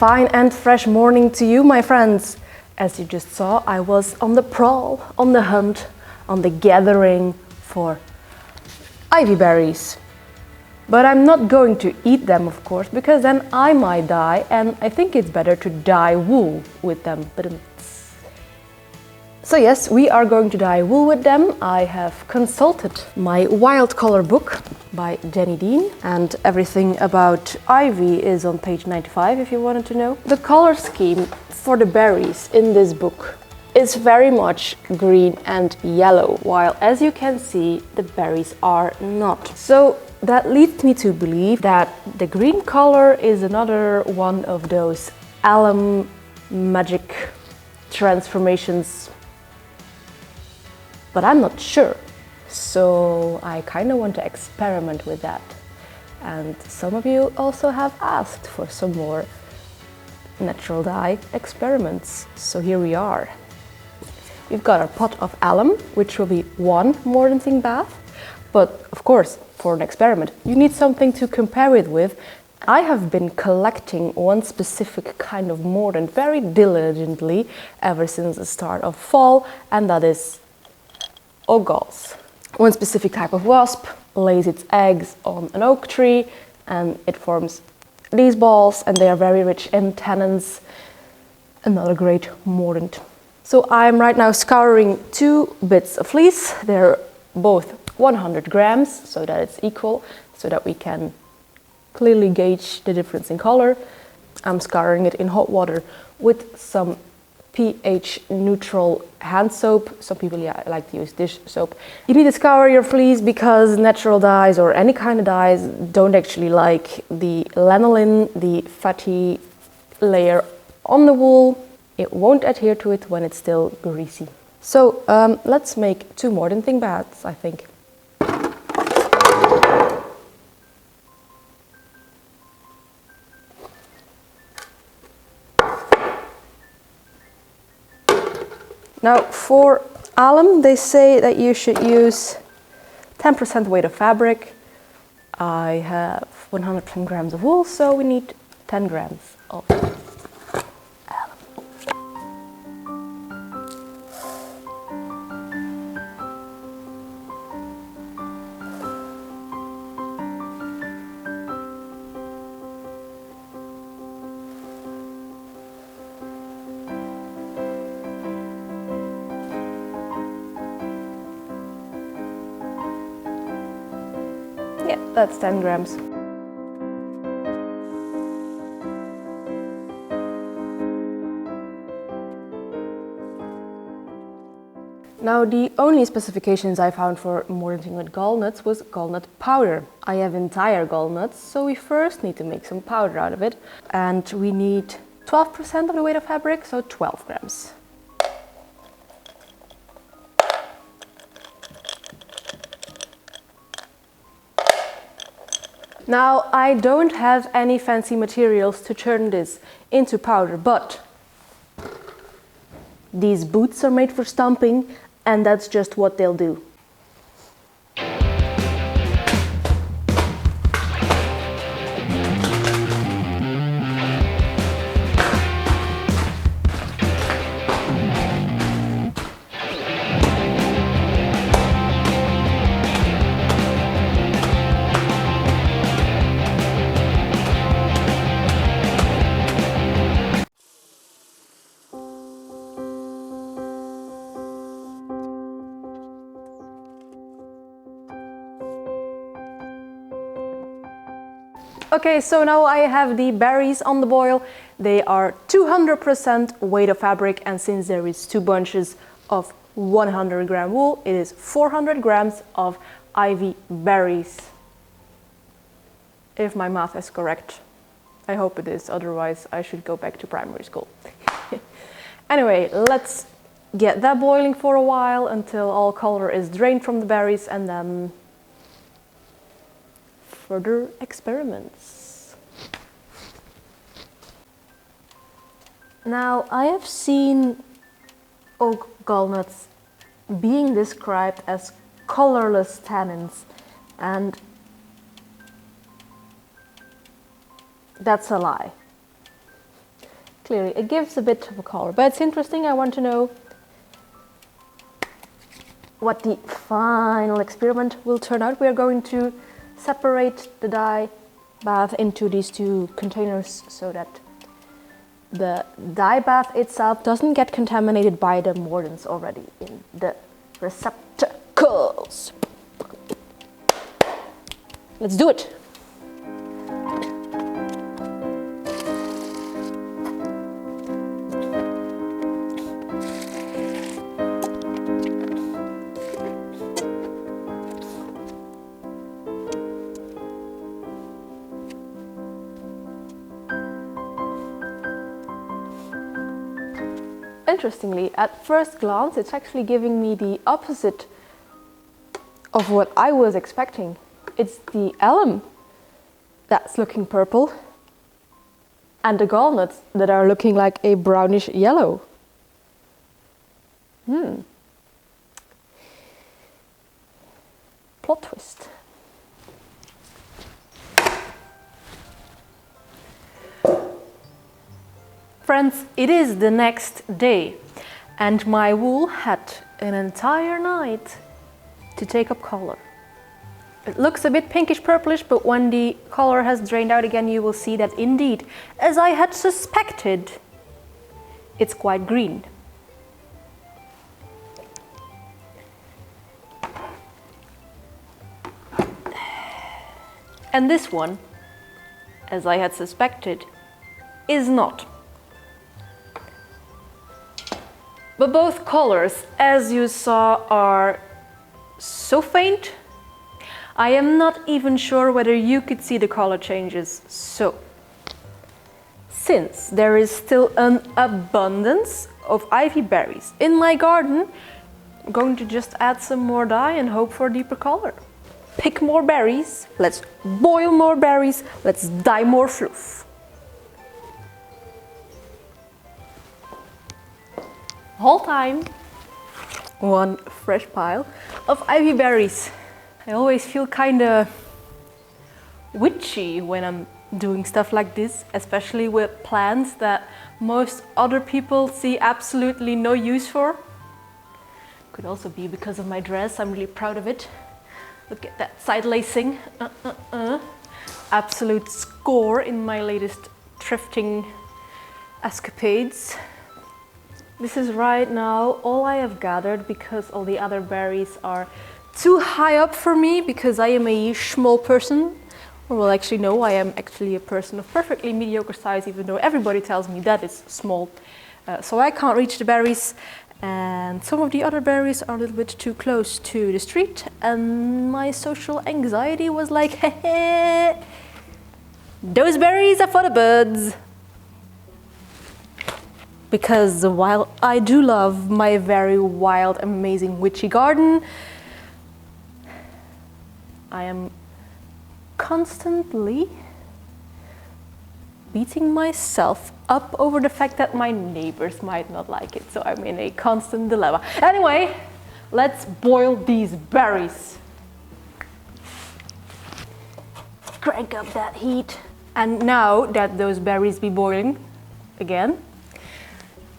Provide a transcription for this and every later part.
fine and fresh morning to you, my friends. As you just saw, I was on the prowl, on the hunt, on the gathering for ivy berries. But I'm not going to eat them, of course, because then I might die, and I think it's better to dye wool with them. So yes, we are going to dye wool with them. I have consulted my wild color book by Jenny Dean, and everything about ivy is on page 95 if you wanted to know. The color scheme for the berries in this book is very much green and yellow, while as you can see, the berries are not. So that leads me to believe that the green color is another one of those alum magic transformations, but I'm not sure. So I kind of want to experiment with that. And some of you also have asked for some more natural dye experiments. So here we are. We've got our pot of alum, which will be one mordanting bath. But of course, for an experiment, you need something to compare it with. I have been collecting one specific kind of mordant very diligently ever since the start of fall, and that is galls. One specific type of wasp lays its eggs on an oak tree and it forms these balls, and they are very rich in tannins, another great mordant. So I'm right now scouring 2 bits of fleece. They're both 100 grams, so that it's equal, so that we can clearly gauge the difference in color. I'm scouring it in hot water with some pH neutral hand soap. Some people like to use dish soap. You need to scour your fleece because natural dyes or any kind of dyes don't actually like the lanolin, the fatty layer on the wool. It won't adhere to it when it's still greasy. So let's make 2 mordanting baths, I think. Now for alum, they say that you should use 10% weight of fabric. I have 110 grams of wool, so we need 10 grams of alum. Yeah, that's 10 grams. Now the only specifications I found for mordanting with gall-nuts was gall-nut powder. I have entire gall-nuts, so we first need to make some powder out of it. And we need 12% of the weight of fabric, so 12 grams. Now, I don't have any fancy materials to turn this into powder, but these boots are made for stomping, and that's just what they'll do. Okay, so now I have the berries on the boil. They are 200% weight of fabric, and since there is 2 bunches of 100 gram wool, it is 400 grams of ivy berries. If my math is correct. I hope it is, otherwise I should go back to primary school. Anyway, let's get that boiling for a while until all color is drained from the berries, and then further experiments. Now, I have seen oak gall-nuts being described as colorless tannins, and that's a lie. clearly. It gives a bit of a color, but it's interesting. I want to know what the final experiment will turn out. We are going to separate the dye bath into these two containers so that the dye bath itself doesn't get contaminated by the mordants already in the receptacles. Let's do it! Interestingly, at first glance, it's actually giving me the opposite of what I was expecting. It's the alum that's looking purple and the gall-nuts that are looking like a brownish yellow. Plot twist. Friends, it is the next day and my wool had an entire night to take up color. It looks a bit pinkish purplish, but when the color has drained out again, you will see that indeed, as I had suspected, it's quite green. And this one, as I had suspected, is not. But both colors, as you saw, are so faint. I am not even sure whether you could see the color changes. So, since there is still an abundance of ivy berries in my garden, I'm going to just add some more dye and hope for a deeper color. Pick more berries, let's boil more berries, let's dye more fluff. Whole time, one fresh pile of ivy berries. I always feel kinda witchy when I'm doing stuff like this, especially with plants that most other people see absolutely no use for. Could also be because of my dress, I'm really proud of it. Look at that side lacing. Absolute score in my latest thrifting escapades. This is right now all I have gathered because all the other berries are too high up for me because I am a small person. Or well, actually no, I am actually a person of perfectly mediocre size, even though everybody tells me that is small. So I can't reach the berries, and some of the other berries are a little bit too close to the street, and my social anxiety was like, hey, those berries are for the birds. Because while I do love my very wild, amazing, witchy garden, I am constantly beating myself up over the fact that my neighbors might not like it. So I'm in a constant dilemma. Anyway, let's boil these berries. Crank up that heat. And now that those berries be boiling again,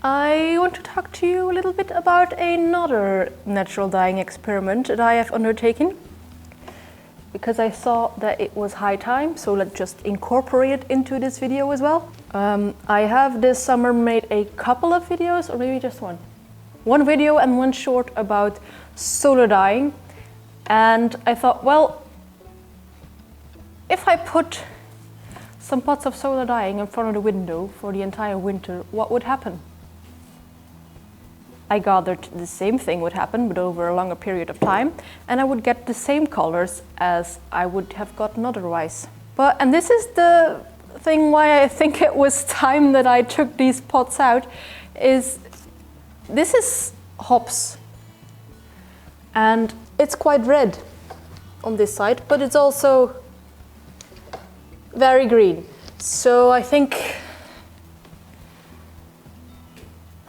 I want to talk to you a little bit about another natural dyeing experiment that I have undertaken, because I saw that it was high time, so let's just incorporate it into this video as well. I have this summer made a couple of videos, or maybe just one. One video and one short about solar dyeing, and I thought, well, if I put some pots of solar dyeing in front of the window for the entire winter, what would happen? I gathered the same thing would happen, but over a longer period of time, and I would get the same colors as I would have gotten otherwise. And this is the thing why I think it was time that I took these pots out, is this is hops. And it's quite red on this side, but it's also very green. So I think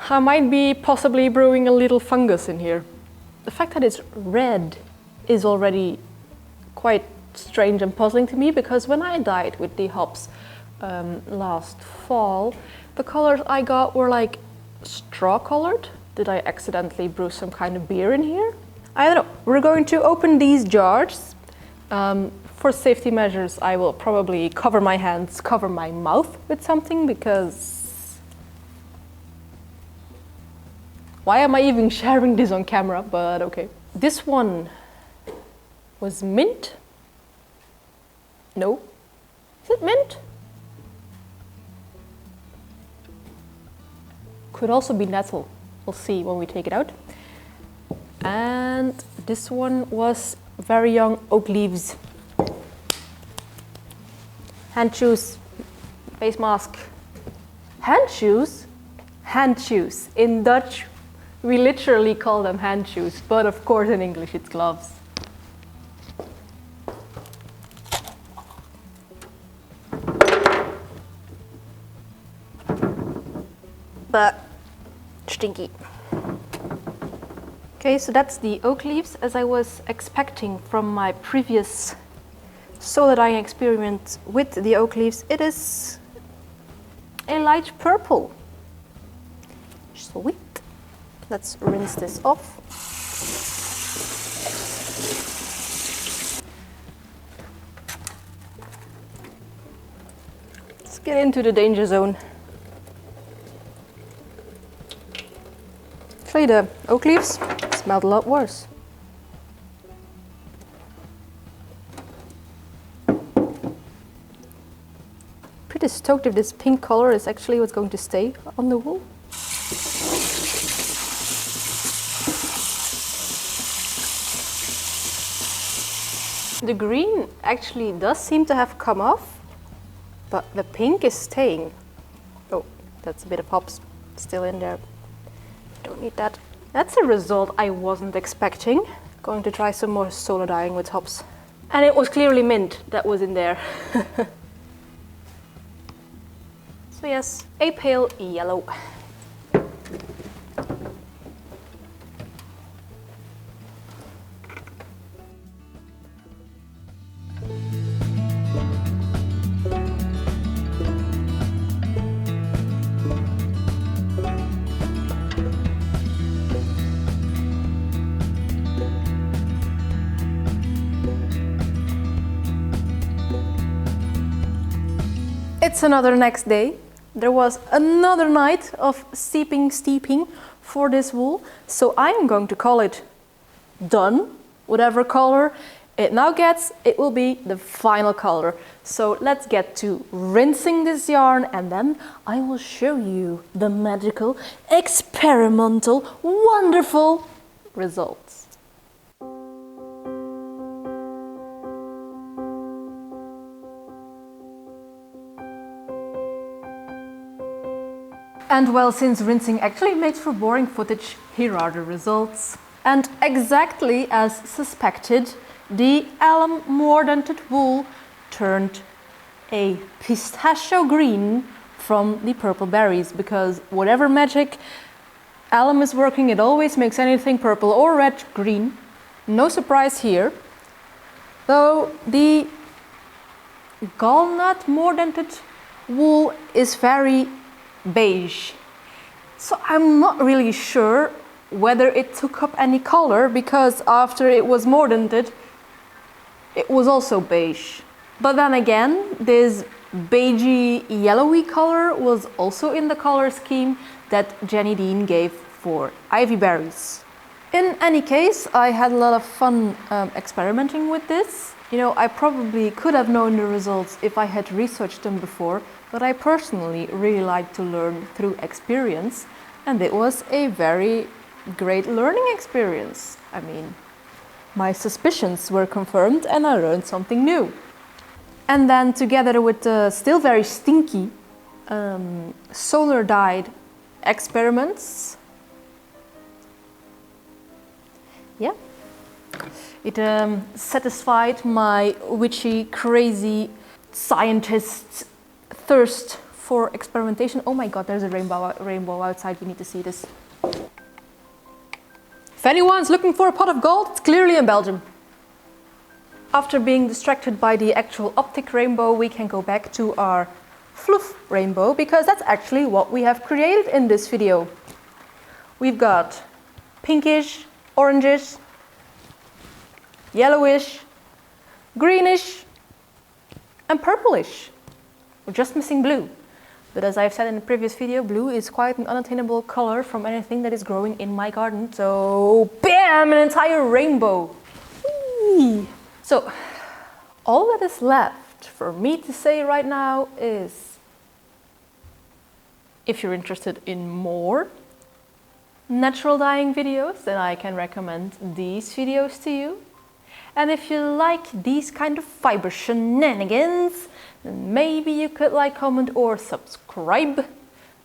I might be possibly brewing a little fungus in here. The fact that it's red is already quite strange and puzzling to me, because when I dyed with the hops last fall. The colors I got were like straw colored. Did I accidentally brew some kind of beer in here? I don't know. We're going to open these jars. For safety measures, I will probably cover my hands, cover my mouth with something, because why am I even sharing this on camera? But okay. This one was mint. No. Is it mint? Could also be nettle. We'll see when we take it out. And this one was very young oak leaves. Hand shoes, face mask. Hand shoes? Hand shoes. In Dutch, we literally call them hand shoes, but of course in English it's gloves. But stinky. Okay, so that's the oak leaves as I was expecting from my previous solar dyeing experiment with the oak leaves. It is a light purple. Sweet. Let's rinse this off. Let's get into the danger zone. Actually, the oak leaves smelled a lot worse. Pretty stoked if this pink color is actually what's going to stay on the wool. The green actually does seem to have come off, but the pink is staying. Oh, that's a bit of hops still in there. Don't need that. That's a result I wasn't expecting. Going to try some more solar dyeing with hops. And it was clearly mint that was in there. So yes, a pale yellow. It's another next day. There was another night of steeping for this wool. So I'm going to call it done. Whatever color it now gets, it will be the final color. So let's get to rinsing this yarn, and then I will show you the magical, experimental, wonderful results. And well, since rinsing actually makes for boring footage, here are the results. And exactly as suspected, the alum mordanted wool turned a pistachio green from the purple berries, because whatever magic alum is working, it always makes anything purple or red green. No surprise here. Though the gall-nut mordanted wool is very beige. So I'm not really sure whether it took up any color, because after it was mordanted, it was also beige. But then again, this beigey yellowy color was also in the color scheme that Jenny Dean gave for ivy berries. In any case, I had a lot of fun experimenting with this. You know, I probably could have known the results if I had researched them before, but I personally really like to learn through experience, and it was a very great learning experience. I mean, my suspicions were confirmed and I learned something new. And then together with the still very stinky solar dyed experiments, yeah, it satisfied my witchy, crazy scientist thirst for experimentation. Oh my god, there's a rainbow outside, we need to see this. If anyone's looking for a pot of gold, it's clearly in Belgium. After being distracted by the actual optic rainbow, we can go back to our fluff rainbow, because that's actually what we have created in this video. We've got pinkish, orangish, yellowish, greenish, and purplish. We're just missing blue. But as I've said in the previous video, blue is quite an unattainable color from anything that is growing in my garden. So, bam! An entire rainbow! Whee! So, all that is left for me to say right now is, if you're interested in more natural dyeing videos, then I can recommend these videos to you. And if you like these kind of fiber shenanigans, then maybe you could like, comment, or subscribe.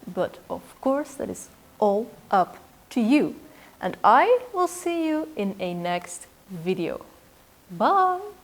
But of course, that is all up to you. And I will see you in a next video. Bye!